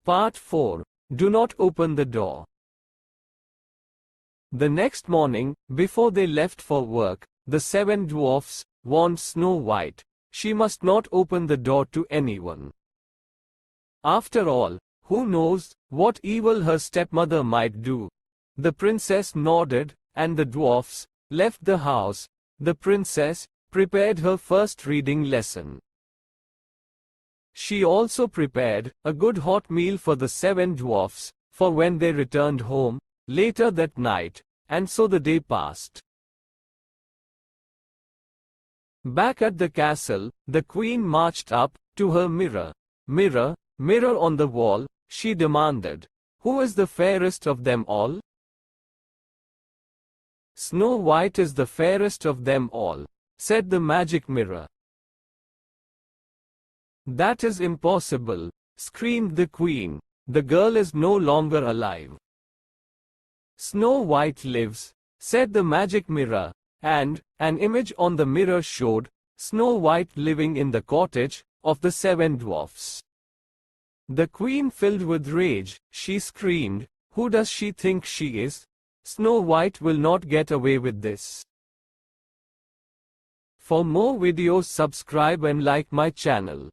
Part 4. Do not open the door. The next morning, before they left for work, the 7 dwarfs warned Snow White. She must not open the door to anyone. After all, who knows what evil her stepmother might do? The princess nodded, and the dwarfs left the house. The princess prepared her first reading lesson. She also prepared a good hot meal for the 7 dwarfs, for when they returned home later that night, and so the day passed. Back at the castle, the queen marched up to her mirror. Mirror, mirror on the wall, she demanded, who is the fairest of them all? Snow White is the fairest of them all, said the magic mirror. That is impossible, screamed the queen. The girl is no longer alive. Snow White lives, said the magic mirror, and an image on the mirror showed Snow White living in the cottage of the 7 dwarfs. The queen, filled with rage, she screamed, who does she think she is? Snow White will not get away with this. For more videos, subscribe and like my channel.